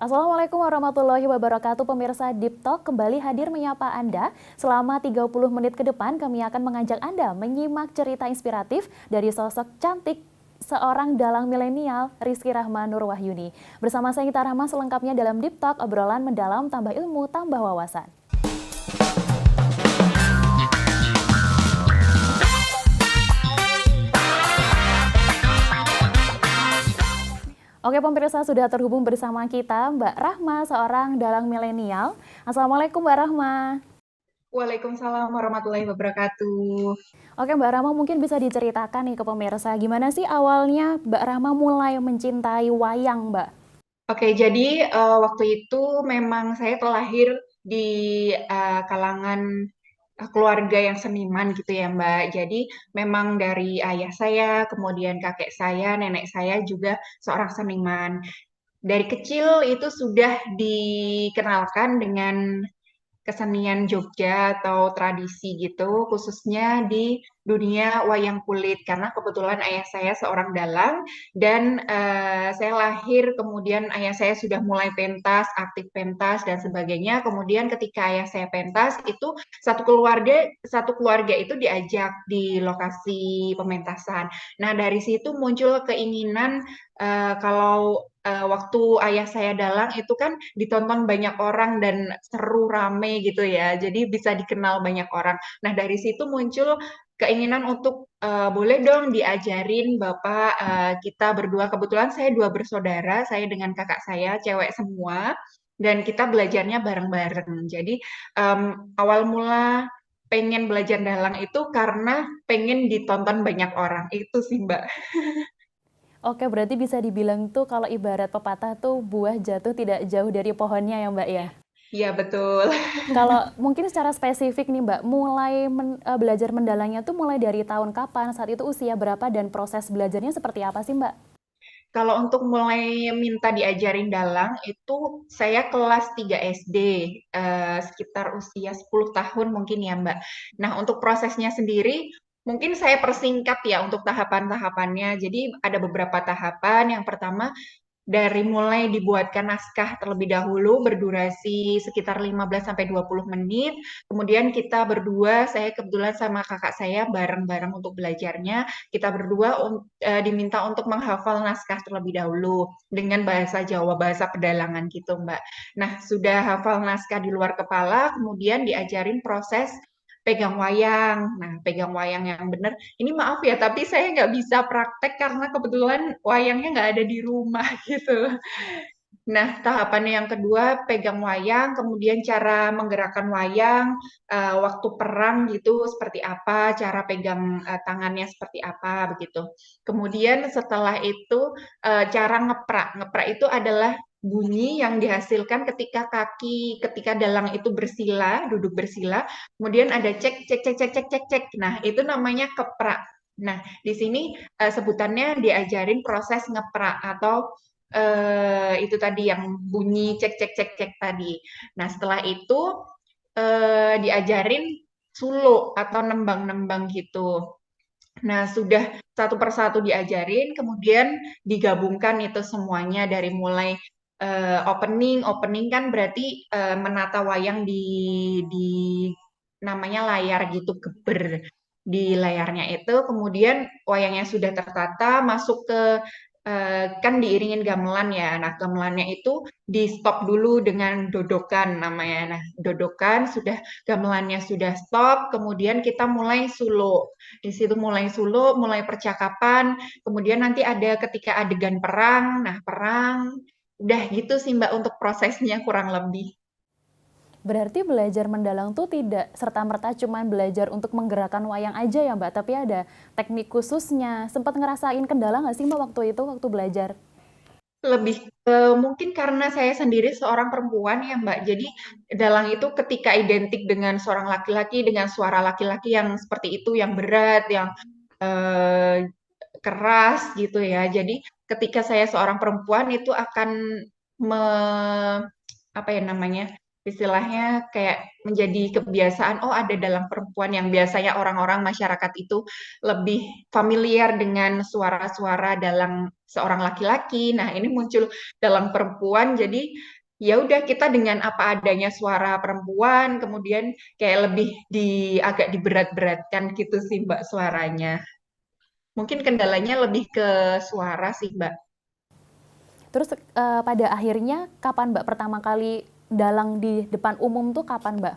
Assalamualaikum warahmatullahi wabarakatuh. Pemirsa Deep Talk kembali hadir menyapa Anda. Selama 30 menit ke depan kami akan mengajak Anda menyimak cerita inspiratif dari sosok cantik seorang dalang milenial Rizky Rahma Nur Wahyuni. Bersama saya Gita Rahma selengkapnya dalam Deep Talk, obrolan mendalam, tambah ilmu, tambah wawasan. Oke pemirsa, sudah terhubung bersama kita Mbak Rahma, seorang dalang milenial. Assalamualaikum Mbak Rahma. Waalaikumsalam warahmatullahi wabarakatuh. Oke Mbak Rahma, mungkin bisa diceritakan nih ke pemirsa, gimana sih awalnya Mbak Rahma mulai mencintai wayang Mbak? Oke, jadi waktu itu memang saya terlahir di kalangan keluarga yang seniman gitu ya Mbak. Jadi memang dari ayah saya, kemudian kakek saya, nenek saya juga seorang seniman. Dari kecil itu sudah dikenalkan dengan kesenian Jogja atau tradisi gitu, khususnya di dunia wayang kulit karena kebetulan ayah saya seorang dalang dan saya lahir kemudian ayah saya sudah mulai pentas, aktif pentas dan sebagainya. Kemudian ketika ayah saya pentas itu satu keluarga itu diajak di lokasi pementasan. Nah, dari situ muncul keinginan kalau waktu ayah saya dalang itu kan ditonton banyak orang dan seru rame gitu ya. Jadi bisa dikenal banyak orang. Nah, dari situ muncul keinginan untuk boleh dong diajarin Bapak kita berdua. Kebetulan saya dua bersaudara, saya dengan kakak saya cewek semua dan kita belajarnya bareng-bareng. Jadi awal mula pengen belajar dalang itu karena pengen ditonton banyak orang. Itu sih, Mbak. Oke, berarti bisa dibilang tuh kalau ibarat pepatah tuh buah jatuh tidak jauh dari pohonnya ya Mbak ya? Iya, betul. Kalau mungkin secara spesifik nih Mbak, mulai belajar mendalangnya tuh mulai dari tahun kapan, saat itu usia berapa, dan proses belajarnya seperti apa sih Mbak? Kalau untuk mulai minta diajarin dalang itu saya kelas 3 SD, sekitar usia 10 tahun mungkin ya Mbak. Nah untuk prosesnya sendiri mungkin saya persingkat ya untuk tahapan-tahapannya. Jadi ada beberapa tahapan. Yang pertama dari mulai dibuatkan naskah terlebih dahulu berdurasi sekitar 15 sampai 20 menit. Kemudian kita berdua, saya kebetulan sama kakak saya bareng-bareng untuk belajarnya. Kita berdua diminta untuk menghafal naskah terlebih dahulu dengan bahasa Jawa, bahasa pedalangan gitu, Mbak. Nah, sudah hafal naskah di luar kepala, kemudian diajarin proses pegang wayang. Nah, pegang wayang yang benar. Ini maaf ya, tapi saya nggak bisa praktek karena kebetulan wayangnya nggak ada di rumah gitu. Nah, tahapan yang kedua, pegang wayang, kemudian cara menggerakkan wayang, waktu perang gitu seperti apa, cara pegang tangannya seperti apa, begitu. Kemudian setelah itu, cara ngeprak. Ngeprak itu adalah bunyi yang dihasilkan ketika dalang itu bersila, duduk bersila, kemudian ada cek, cek, cek, cek, cek, cek, cek. Nah, itu namanya keprak. Nah, di sini sebutannya diajarin proses ngeprak atau itu tadi yang bunyi cek cek cek cek tadi. Nah, setelah itu diajarin suluk atau nembang-nembang gitu. Nah, sudah satu persatu diajarin, kemudian digabungkan itu semuanya dari mulai opening kan berarti menata wayang di namanya layar gitu, geber di layarnya itu, kemudian wayangnya sudah tertata, masuk ke kan diiringin gamelan ya. Nah, gamelannya itu di stop dulu dengan dodokan namanya. Nah, dodokan sudah gamelannya sudah stop, kemudian kita mulai suluk. Di situ mulai suluk, mulai percakapan, kemudian nanti ada ketika adegan perang. Nah, perang udah gitu sih Mbak untuk prosesnya kurang lebih. Berarti belajar mendalang tuh tidak serta-merta cuman belajar untuk menggerakkan wayang aja ya Mbak, tapi ada teknik khususnya. Sempat ngerasain kendala nggak sih Mbak waktu itu, waktu belajar? Lebih mungkin karena saya sendiri seorang perempuan ya Mbak. Jadi dalang itu ketika identik dengan seorang laki-laki dengan suara laki-laki yang seperti itu, yang berat, yang eh, keras gitu ya. Jadi ketika saya seorang perempuan itu akan me, apa ya namanya? istilahnya kayak menjadi kebiasaan, oh ada dalang perempuan yang biasanya orang-orang masyarakat itu lebih familiar dengan suara-suara dalang seorang laki-laki. Nah, ini muncul dalang perempuan, jadi ya udah kita dengan apa adanya suara perempuan, kemudian kayak lebih agak diberat-beratkan gitu sih Mbak suaranya. Mungkin kendalanya lebih ke suara sih Mbak. Terus pada akhirnya kapan Mbak pertama kali dalang di depan umum tuh kapan Mbak?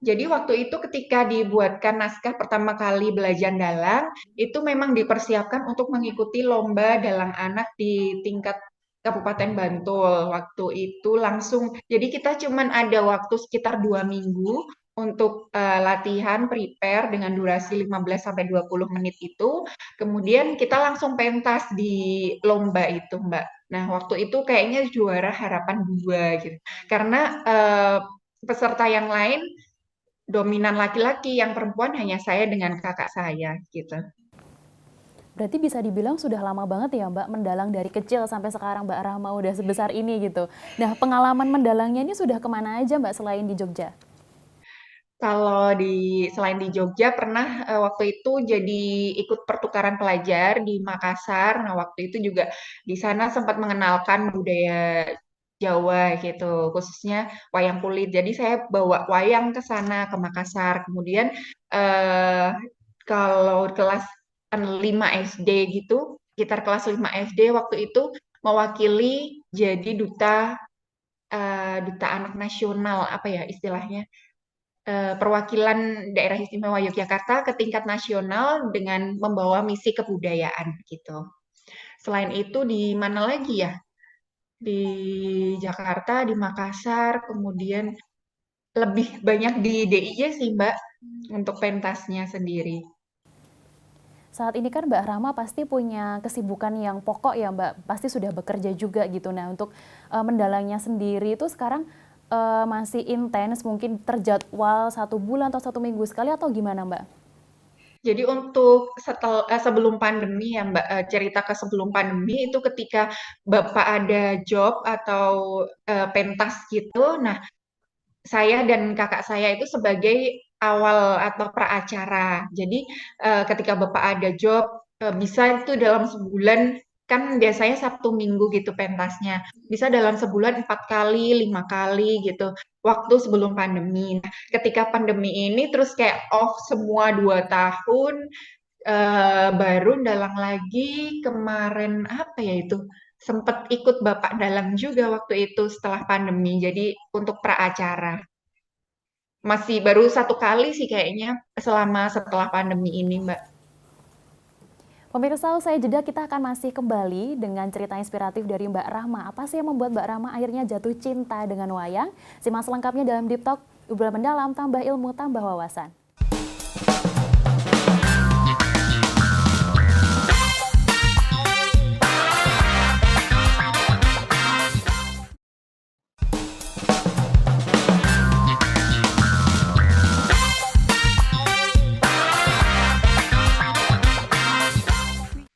Jadi waktu itu ketika dibuatkan naskah pertama kali belajar dalang, itu memang dipersiapkan untuk mengikuti lomba dalang anak di tingkat Kabupaten Bantul. Waktu itu langsung, jadi kita cuman ada waktu sekitar 2 minggu untuk latihan prepare dengan durasi 15 sampai 20 menit itu. Kemudian kita langsung pentas di lomba itu, Mbak. Nah, waktu itu kayaknya juara harapan 2 gitu. Karena peserta yang lain dominan laki-laki, yang perempuan hanya saya dengan kakak saya gitu. Berarti bisa dibilang sudah lama banget ya Mbak mendalang dari kecil sampai sekarang Mbak Rahma udah sebesar ini gitu. Nah pengalaman mendalangnya ini sudah kemana aja Mbak selain di Jogja? Kalau selain di Jogja pernah waktu itu jadi ikut pertukaran pelajar di Makassar. Nah, waktu itu juga di sana sempat mengenalkan budaya Jawa gitu, khususnya wayang kulit. Jadi saya bawa wayang ke sana ke Makassar. Kemudian eh, kalau kelas 5 SD gitu, sekitar kelas 5 SD waktu itu mewakili jadi duta anak nasional apa ya istilahnya, perwakilan daerah istimewa Yogyakarta ke tingkat nasional dengan membawa misi kebudayaan gitu. Selain itu di mana lagi ya? Di Jakarta, di Makassar, kemudian lebih banyak di DIY sih Mbak untuk pentasnya sendiri. Saat ini kan Mbak Rahma pasti punya kesibukan yang pokok ya Mbak, pasti sudah bekerja juga gitu. Nah untuk mendalangnya sendiri itu sekarang masih intens, mungkin terjadwal 1 bulan atau 1 minggu sekali atau gimana Mbak? Jadi untuk sebelum pandemi ya Mbak, cerita ke sebelum pandemi itu ketika Bapak ada job atau pentas gitu. Nah, saya dan kakak saya itu sebagai awal atau praacara. Jadi ketika Bapak ada job, bisa itu dalam sebulan, kan biasanya Sabtu Minggu gitu pentasnya. Bisa dalam sebulan 4 kali, 5 kali gitu. Waktu sebelum pandemi. Nah, ketika pandemi ini terus kayak off semua 2 tahun, baru dalang lagi kemarin apa ya itu? Sempat ikut Bapak dalang juga waktu itu setelah pandemi. Jadi untuk praacara. Masih baru 1 kali sih kayaknya selama setelah pandemi ini, Mbak. Pemirsa, usai jeda kita akan masih kembali dengan cerita inspiratif dari Mbak Rahma. Apa sih yang membuat Mbak Rahma akhirnya jatuh cinta dengan wayang? Simak selengkapnya dalam Deep Talk, obrolan mendalam, tambah ilmu, tambah wawasan.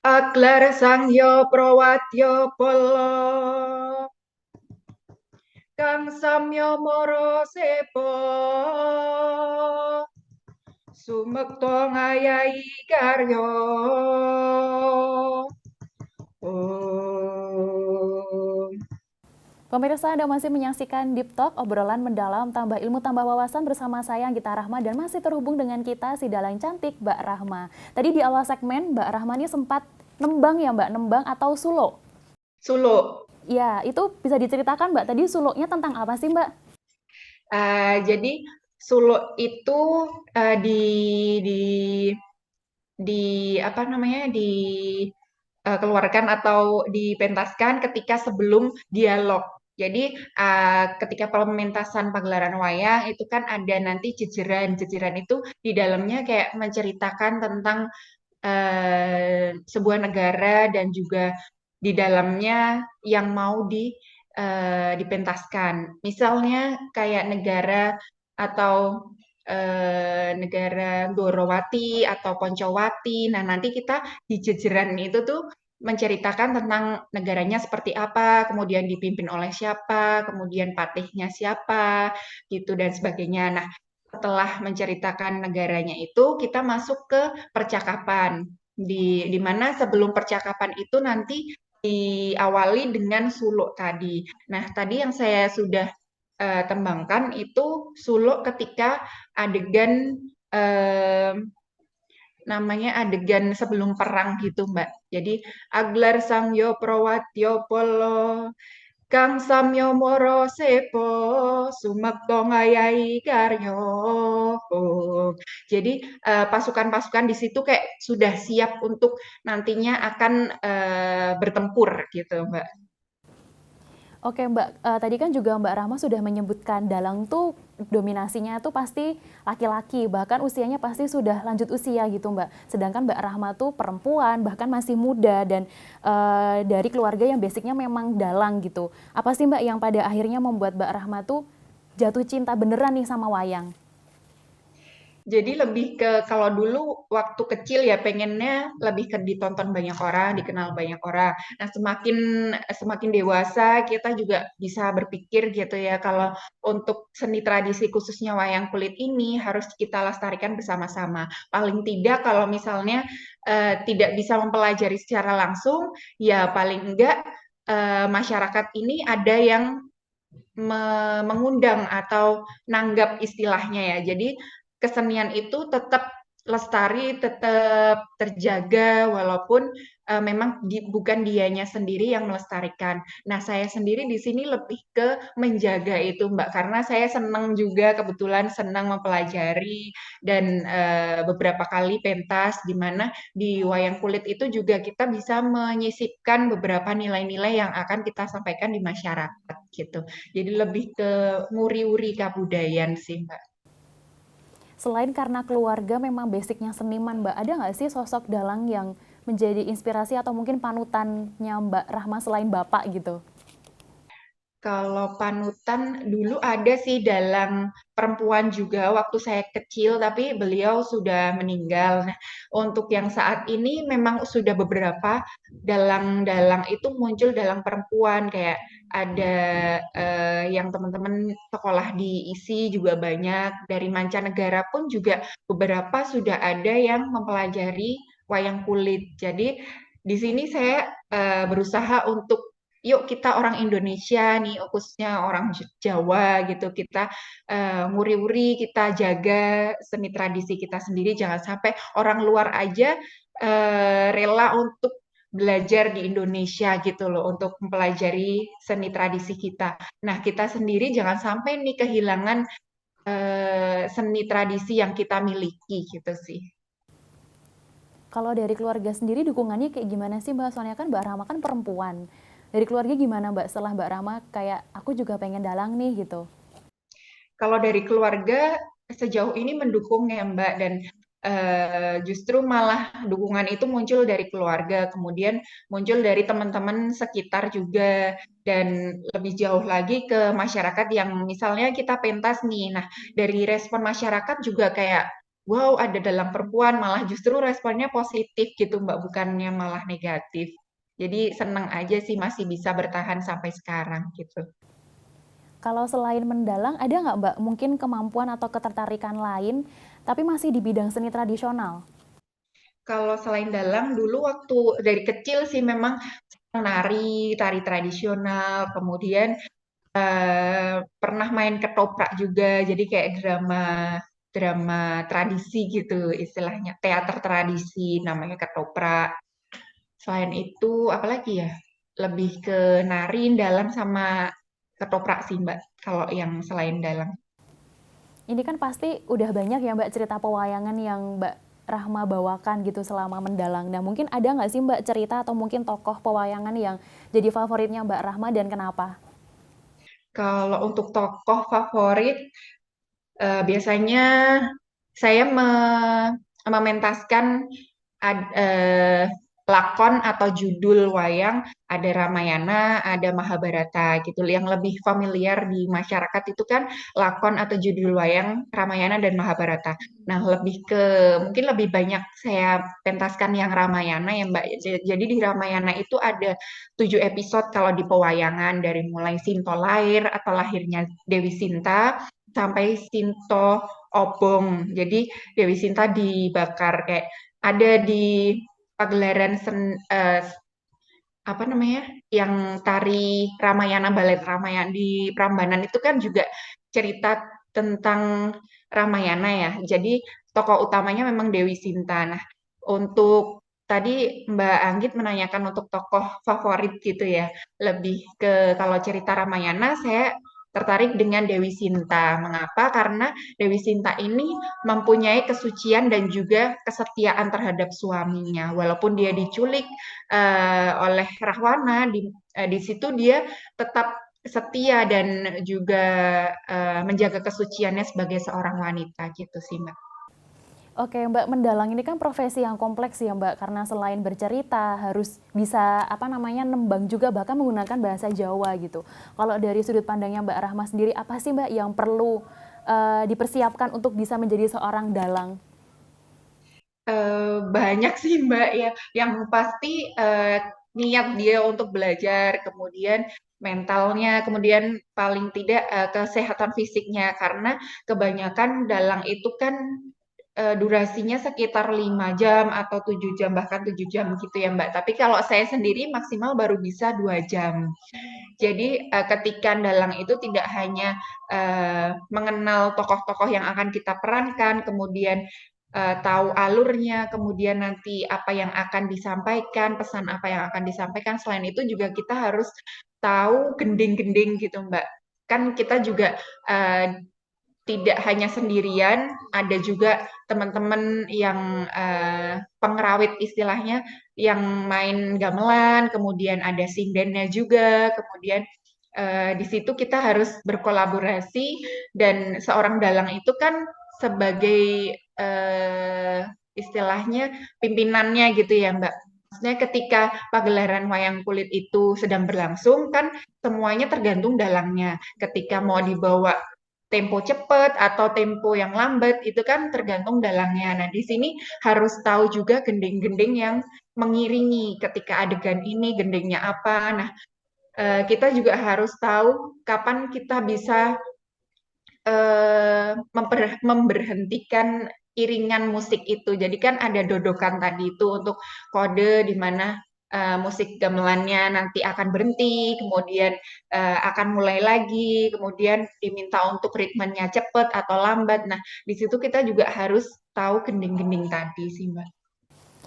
Aglar Sangya Prawatya Pala Kang Samya Mara Sepa Sumekta Ngayahi Karya Om. Pemirsa, Anda masih menyaksikan Deep Talk, obrolan mendalam, tambah ilmu, tambah wawasan bersama saya, Gita Rahma, dan masih terhubung dengan kita, si dalang cantik, Mbak Rahma. Tadi di awal segmen, Mbak Rahma ini sempat nembang ya Mbak, nembang atau sulo? Suluk. Ya, itu bisa diceritakan Mbak, tadi suloknya tentang apa sih Mbak? Jadi suluk itu di di apa namanya keluarkan atau dipentaskan ketika sebelum dialog. Jadi ketika pementasan pagelaran wayang itu kan ada nanti jejeran. Jejeran itu di dalamnya kayak menceritakan tentang sebuah negara dan juga di dalamnya yang mau dipentaskan. Misalnya kayak negara atau negara Dorowati atau Poncowati. Nah, nanti kita di jejeran itu tuh menceritakan tentang negaranya seperti apa, kemudian dipimpin oleh siapa, kemudian patihnya siapa, gitu dan sebagainya. Nah, setelah menceritakan negaranya itu, kita masuk ke percakapan. Di mana sebelum percakapan itu nanti diawali dengan suluk tadi. Nah, tadi yang saya sudah tembangkan itu suluk ketika adegan eh, namanya adegan sebelum perang gitu, Mbak. Jadi Aglar Samyo Prowatyo Polo Kang Samyo Moro Sepo Sumekto Ngayahi Karyo. Oh. Jadi pasukan-pasukan di situ kayak sudah siap untuk nantinya akan bertempur gitu, Mbak. Oke Mbak, tadi kan juga Mbak Rahma sudah menyebutkan dalang tuh dominasinya tuh pasti laki-laki, bahkan usianya pasti sudah lanjut usia gitu Mbak. Sedangkan Mbak Rahma tuh perempuan, bahkan masih muda dan dari keluarga yang basicnya memang dalang gitu. Apa sih Mbak yang pada akhirnya membuat Mbak Rahma tuh jatuh cinta beneran nih sama wayang? Jadi lebih ke kalau dulu waktu kecil ya pengennya lebih ke ditonton banyak orang, dikenal banyak orang. Nah, semakin semakin dewasa kita juga bisa berpikir gitu ya kalau untuk seni tradisi khususnya wayang kulit ini harus kita lestarikan bersama-sama. Paling tidak kalau misalnya tidak bisa mempelajari secara langsung, ya paling enggak masyarakat ini ada yang mengundang atau nanggap istilahnya ya. Jadi kesenian itu tetap lestari, tetap terjaga walaupun memang bukan dianya sendiri yang melestarikan. Nah, saya sendiri di sini lebih ke menjaga itu, Mbak, karena saya senang juga kebetulan senang mempelajari dan beberapa kali pentas di mana di wayang kulit itu juga kita bisa menyisipkan beberapa nilai-nilai yang akan kita sampaikan di masyarakat gitu. Jadi lebih ke muri-uri kabudayan sih, Mbak. Selain karena keluarga memang basicnya seniman Mbak, ada nggak sih sosok dalang yang menjadi inspirasi atau mungkin panutannya Mbak Rahma selain Bapak gitu? Kalau panutan dulu ada sih dalang perempuan juga waktu saya kecil, tapi beliau sudah meninggal. Nah, untuk yang saat ini memang sudah beberapa dalang-dalang itu muncul dalang perempuan, kayak ada yang teman-teman sekolah di ISI juga banyak, dari mancanegara pun juga beberapa sudah ada yang mempelajari wayang kulit. Jadi di sini saya berusaha untuk yuk kita orang Indonesia nih, khususnya orang Jawa gitu, kita muri-uri, kita jaga seni tradisi kita sendiri, jangan sampai orang luar aja rela untuk belajar di Indonesia gitu loh, untuk mempelajari seni tradisi kita. Nah, kita sendiri jangan sampai nih kehilangan seni tradisi yang kita miliki gitu sih. Kalau dari keluarga sendiri dukungannya kayak gimana sih Mbak? Soalnya kan Mbak Rahma kan perempuan. Dari keluarga gimana Mbak setelah Mbak Rahma kayak aku juga pengen dalang nih gitu? Kalau dari keluarga sejauh ini mendukung ya Mbak dan justru malah dukungan itu muncul dari keluarga, kemudian muncul dari teman-teman sekitar juga dan lebih jauh lagi ke masyarakat yang misalnya kita pentas nih. Nah, dari respon masyarakat juga kayak wow, ada dalang perempuan, malah justru responnya positif gitu Mbak, bukannya malah negatif. Jadi senang aja sih masih bisa bertahan sampai sekarang gitu. Kalau selain mendalang, ada nggak Mbak mungkin kemampuan atau ketertarikan lain tapi masih di bidang seni tradisional? Kalau selain dalang, dulu waktu dari kecil sih memang nari, tari tradisional, kemudian pernah main ketoprak juga, jadi kayak drama drama tradisi gitu istilahnya, teater tradisi namanya ketoprak. Selain itu, apalagi ya? Lebih ke nari, dalang sama ketoprak sih Mbak, kalau yang selain dalang. Ini kan pasti udah banyak ya Mbak cerita pewayangan yang Mbak Rahma bawakan gitu selama mendalang. Nah mungkin ada nggak sih Mbak cerita atau mungkin tokoh pewayangan yang jadi favoritnya Mbak Rahma dan kenapa? Kalau untuk tokoh favorit, biasanya saya mementaskan lakon atau judul wayang, ada Ramayana, ada Mahabharata gitu. Yang lebih familiar di masyarakat itu kan lakon atau judul wayang Ramayana dan Mahabharata. Nah, mungkin lebih banyak saya pentaskan yang Ramayana ya Mbak. Jadi di Ramayana itu ada 7 episode kalau di pewayangan, dari mulai Sinto lahir atau lahirnya Dewi Sinta sampai Sinto obong. Jadi Dewi Sinta dibakar, kayak ada di pagelaran apa namanya, yang tari Ramayana, balet Ramayana di Prambanan itu kan juga cerita tentang Ramayana ya. Jadi tokoh utamanya memang Dewi Sinta. Nah, untuk tadi Mbak Anggit menanyakan untuk tokoh favorit gitu ya. Lebih ke kalau cerita Ramayana saya tertarik dengan Dewi Sinta. Mengapa? Karena Dewi Sinta ini mempunyai kesucian dan juga kesetiaan terhadap suaminya. Walaupun dia diculik oleh Rahwana, di situ dia tetap setia dan juga menjaga kesuciannya sebagai seorang wanita gitu sih Mbak. Oke, Mbak, mendalang ini kan profesi yang kompleks ya, Mbak, karena selain bercerita harus bisa apa namanya nembang juga, bahkan menggunakan bahasa Jawa gitu. Kalau dari sudut pandangnya Mbak Rahma sendiri, apa sih Mbak yang perlu dipersiapkan untuk bisa menjadi seorang dalang? Banyak sih Mbak ya, yang pasti niat dia untuk belajar, kemudian mentalnya, kemudian paling tidak kesehatan fisiknya, karena kebanyakan dalang itu kan durasinya sekitar 5 jam atau 7 jam, bahkan 7 jam gitu ya Mbak. Tapi kalau saya sendiri maksimal baru bisa 2 jam. Jadi ketika dalang itu tidak hanya mengenal tokoh-tokoh yang akan kita perankan, kemudian tahu alurnya, kemudian nanti apa yang akan disampaikan, pesan apa yang akan disampaikan. Selain itu juga kita harus tahu gending-gending gitu, Mbak. Kan kita juga tidak hanya sendirian, ada juga teman-teman yang pengrawit istilahnya, yang main gamelan, kemudian ada sindennya juga, kemudian di situ kita harus berkolaborasi, dan seorang dalang itu kan sebagai istilahnya pimpinannya gitu ya Mbak. Maksudnya ketika pagelaran wayang kulit itu sedang berlangsung kan semuanya tergantung dalangnya. Ketika mau dibawa tempo cepat atau tempo yang lambat itu kan tergantung dalangnya. Nah, di sini harus tahu juga gending-gending yang mengiringi ketika adegan ini gendingnya apa. Nah, kita juga harus tahu kapan kita bisa memberhentikan iringan musik itu. Jadi kan ada dodokan tadi itu untuk kode di mana musik gamelannya nanti akan berhenti, kemudian akan mulai lagi, kemudian diminta untuk ritmenya cepat atau lambat. Nah, di situ kita juga harus tahu gending-gending tadi sih, Mbak.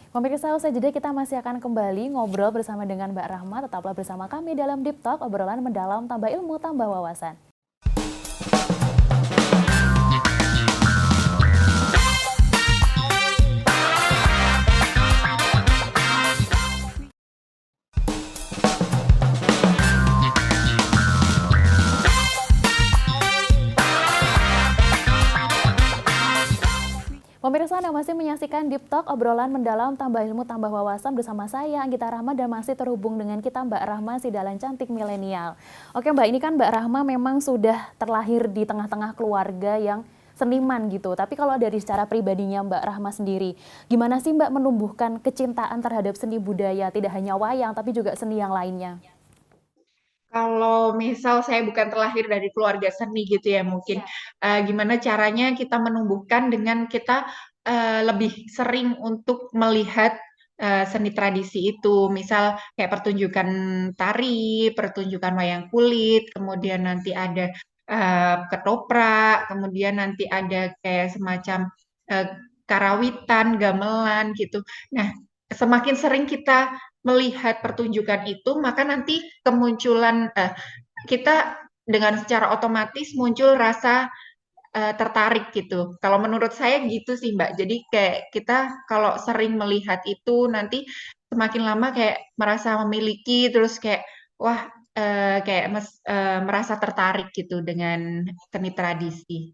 Pemirsa, usai jeda kita masih akan kembali ngobrol bersama dengan Mbak Rahma. Tetaplah bersama kami dalam Deep Talk, obrolan mendalam, tambah ilmu, tambah wawasan. Pemirsa, Anda masih menyaksikan Deep Talk, obrolan mendalam, tambah ilmu, tambah wawasan bersama saya, Anggita Rahma, dan masih terhubung dengan kita Mbak Rahma, si dalang cantik milenial. Oke Mbak, ini kan Mbak Rahma memang sudah terlahir di tengah-tengah keluarga yang seniman gitu. Tapi kalau dari secara pribadinya Mbak Rahma sendiri, gimana sih Mbak menumbuhkan kecintaan terhadap seni budaya, tidak hanya wayang, tapi juga seni yang lainnya? Kalau misal saya bukan terlahir dari keluarga seni gitu ya, mungkin gimana caranya kita menumbuhkan dengan kita lebih sering untuk melihat seni tradisi itu, misal kayak pertunjukan tari, pertunjukan wayang kulit, kemudian nanti ada ketoprak, kemudian nanti ada kayak semacam eh, karawitan, gamelan gitu. Nah, semakin sering kita melihat pertunjukan itu, maka nanti kita dengan secara otomatis muncul rasa tertarik gitu. Kalau menurut saya gitu sih Mbak. Jadi kayak kita kalau sering melihat itu nanti semakin lama kayak merasa memiliki, terus kayak wah kayak merasa tertarik gitu dengan seni tradisi.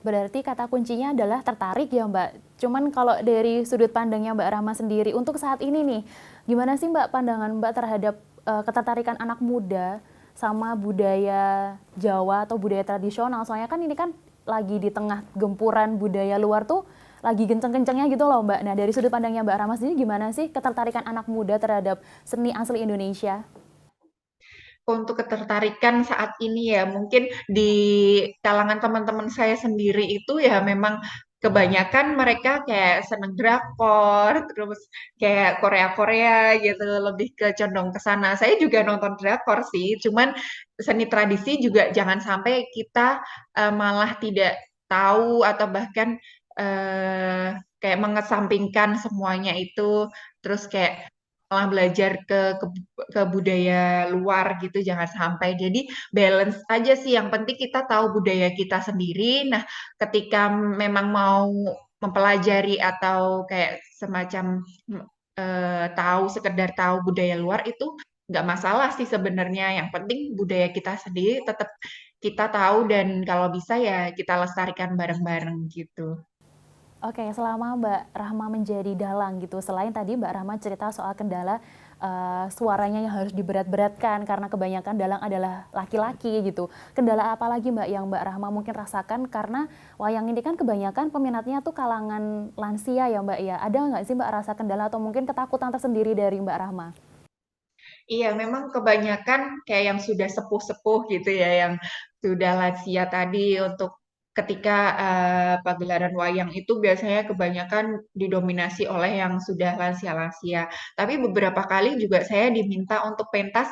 Berarti kata kuncinya adalah tertarik ya Mbak. Cuman kalau dari sudut pandangnya Mbak Rahma sendiri, untuk saat ini nih, gimana sih Mbak pandangan Mbak terhadap ketertarikan anak muda sama budaya Jawa atau budaya tradisional? Soalnya kan ini kan lagi di tengah gempuran budaya luar tuh lagi kenceng-kencengnya gitu loh Mbak. Nah dari sudut pandangnya Mbak Rahma sendiri gimana sih ketertarikan anak muda terhadap seni asli Indonesia? Untuk ketertarikan saat ini ya, mungkin di kalangan teman-teman saya sendiri itu ya memang kebanyakan mereka kayak seneng drakor, terus kayak Korea-Korea gitu, lebih ke condong ke sana. Saya juga nonton drakor sih, cuman seni tradisi juga jangan sampai kita malah tidak tahu atau bahkan kayak mengesampingkan semuanya itu, terus kayak malah belajar ke budaya luar gitu jangan sampai. Jadi balance aja sih yang penting kita tahu budaya kita sendiri. Nah, ketika memang mau mempelajari atau kayak semacam tahu sekedar tahu budaya luar itu nggak masalah sih sebenarnya. Yang penting budaya kita sendiri tetap kita tahu dan kalau bisa ya kita lestarikan bareng-bareng gitu. Oke, selama Mbak Rahma menjadi dalang gitu, selain tadi Mbak Rahma cerita soal kendala suaranya yang harus diberat-beratkan karena kebanyakan dalang adalah laki-laki gitu. Kendala apa lagi Mbak yang Mbak Rahma mungkin rasakan karena wayang ini kan kebanyakan peminatnya tuh kalangan lansia ya Mbak ya. Ada nggak sih Mbak rasa kendala atau mungkin ketakutan tersendiri dari Mbak Rahma? Iya, memang kebanyakan kayak yang sudah sepuh-sepuh gitu ya, yang sudah lansia tadi untuk ketika pagelaran wayang itu biasanya kebanyakan didominasi oleh yang sudah lansia-lansia. Tapi beberapa kali juga saya diminta untuk pentas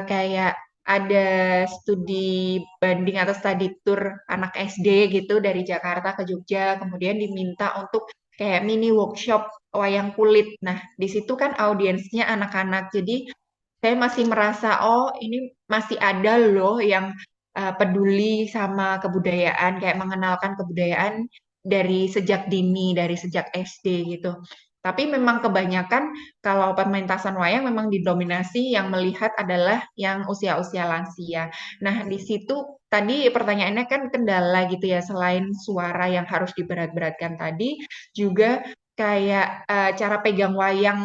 kayak ada studi banding atau study tour anak SD gitu dari Jakarta ke Jogja, kemudian diminta untuk kayak mini workshop wayang kulit. Nah, di situ kan audiensnya anak-anak. Jadi saya masih merasa, oh ini masih ada loh yang peduli sama kebudayaan, kayak mengenalkan kebudayaan dari sejak dini, dari sejak SD gitu. Tapi memang kebanyakan kalau pementasan wayang memang didominasi yang melihat adalah yang usia-usia lansia. Nah, di situ tadi pertanyaannya kan kendala gitu ya, selain suara yang harus diberat-beratkan tadi, juga kayak cara pegang wayang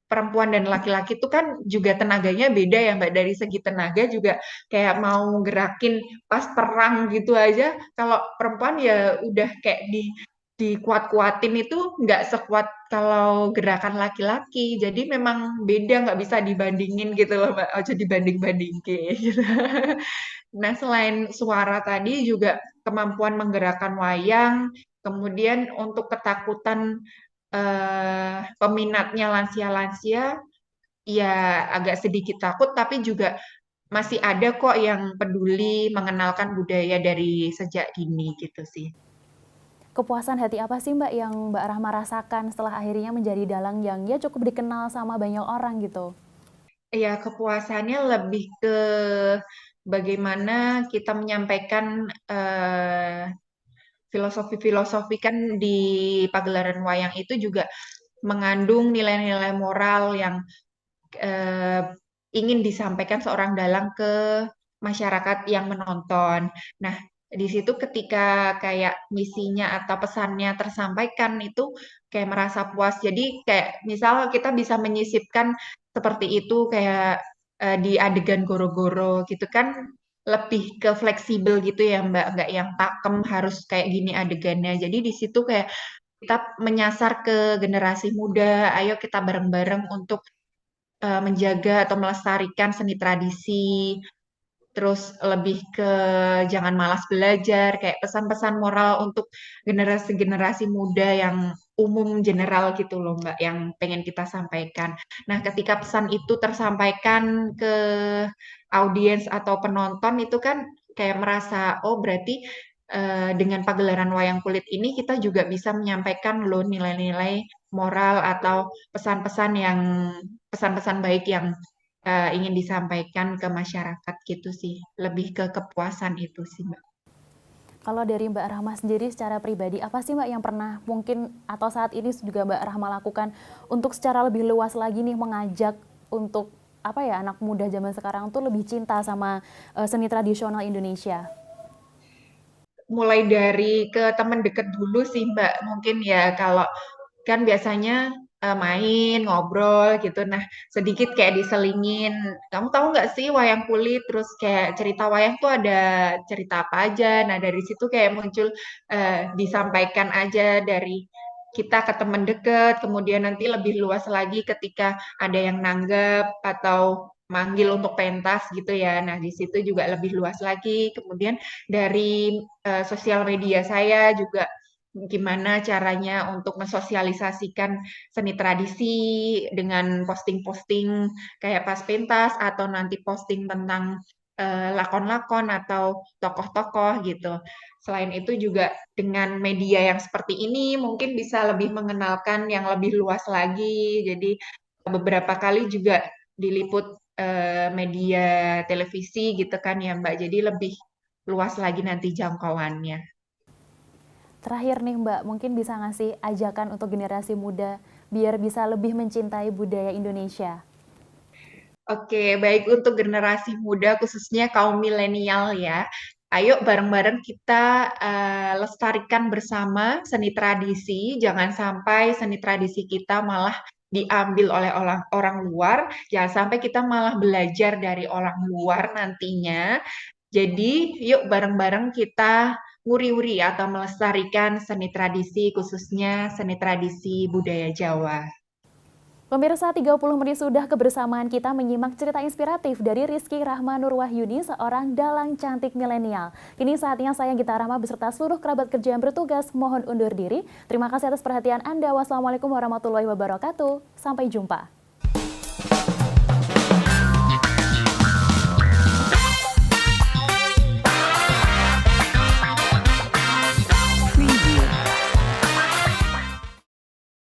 perempuan dan laki-laki itu kan juga tenaganya beda ya Mbak. Dari segi tenaga juga kayak mau gerakin pas perang gitu aja. Kalau perempuan ya udah kayak dikuat-kuatin itu nggak sekuat kalau gerakan laki-laki. Jadi memang beda, nggak bisa dibandingin gitu loh Mbak. Ojo dibanding-bandingin gitu. Nah, selain suara tadi juga kemampuan menggerakkan wayang, kemudian untuk ketakutan peminatnya lansia-lansia, ya agak sedikit takut, tapi juga masih ada kok yang peduli mengenalkan budaya dari sejak dini gitu sih. Kepuasan hati apa sih Mbak yang Mbak Rahma rasakan setelah akhirnya menjadi dalang yang ya cukup dikenal sama banyak orang gitu? Ya, kepuasannya lebih ke bagaimana kita menyampaikan filosofi-filosofi kan di pagelaran wayang itu juga mengandung nilai-nilai moral yang eh, ingin disampaikan seorang dalang ke masyarakat yang menonton. Nah, di situ ketika kayak misinya atau pesannya tersampaikan itu kayak merasa puas. Jadi kayak misal kita bisa menyisipkan seperti itu kayak di adegan goro-goro gitu kan lebih ke fleksibel gitu ya Mbak, nggak yang pakem harus kayak gini adegannya. Jadi di situ kayak kita menyasar ke generasi muda, ayo kita bareng-bareng untuk menjaga atau melestarikan seni tradisi, terus lebih ke jangan malas belajar, kayak pesan-pesan moral untuk generasi-generasi muda yang umum general gitu loh Mbak, yang pengen kita sampaikan. Nah, ketika pesan itu tersampaikan ke audiens atau penonton itu kan kayak merasa, oh berarti dengan pagelaran wayang kulit ini kita juga bisa menyampaikan loh nilai-nilai moral atau pesan-pesan yang pesan-pesan baik yang ingin disampaikan ke masyarakat gitu sih. Lebih ke kepuasan itu sih, Mbak. Kalau dari Mbak Rahma sendiri secara pribadi, apa sih Mbak yang pernah mungkin atau saat ini juga Mbak Rahma lakukan untuk secara lebih luas lagi nih mengajak untuk apa ya anak muda zaman sekarang tuh lebih cinta sama seni tradisional Indonesia? mulai dari ke teman dekat dulu sih Mbak. Mungkin ya kalau kan biasanya main, ngobrol gitu. Nah, sedikit kayak diselingin. Kamu tahu nggak sih wayang kulit? Terus kayak cerita wayang tuh ada cerita apa aja. Nah, dari situ kayak muncul disampaikan aja dari kita ke teman deket, kemudian nanti lebih luas lagi ketika ada yang nanggap atau manggil untuk pentas gitu ya. Nah, di situ juga lebih luas lagi. Kemudian dari sosial media saya juga gimana caranya untuk mensosialisasikan seni tradisi dengan posting-posting kayak pas pentas atau nanti posting tentang lakon-lakon atau tokoh-tokoh gitu. Selain itu juga dengan media yang seperti ini mungkin bisa lebih mengenalkan yang lebih luas lagi. Jadi beberapa kali juga diliput media televisi gitu kan ya Mbak. Jadi lebih luas lagi nanti jangkauannya. Terakhir nih Mbak, mungkin bisa ngasih ajakan untuk generasi muda biar bisa lebih mencintai budaya Indonesia. Oke, baik untuk generasi muda khususnya kaum milenial ya. Ayo bareng-bareng kita lestarikan bersama seni tradisi. Jangan sampai seni tradisi kita malah diambil oleh orang, orang luar. Jangan sampai kita malah belajar dari orang luar nantinya. Jadi, yuk bareng-bareng kita nguri-uri atau melestarikan seni tradisi khususnya seni tradisi budaya Jawa. Pemirsa 30 menit sudah kebersamaan kita menyimak cerita inspiratif dari Rizky Rahma Nurwahyuni, seorang dalang cantik milenial. Kini saatnya saya Gita Rahma beserta seluruh kerabat kerja yang bertugas mohon undur diri. Terima kasih atas perhatian Anda. Wassalamualaikum warahmatullahi wabarakatuh. Sampai jumpa.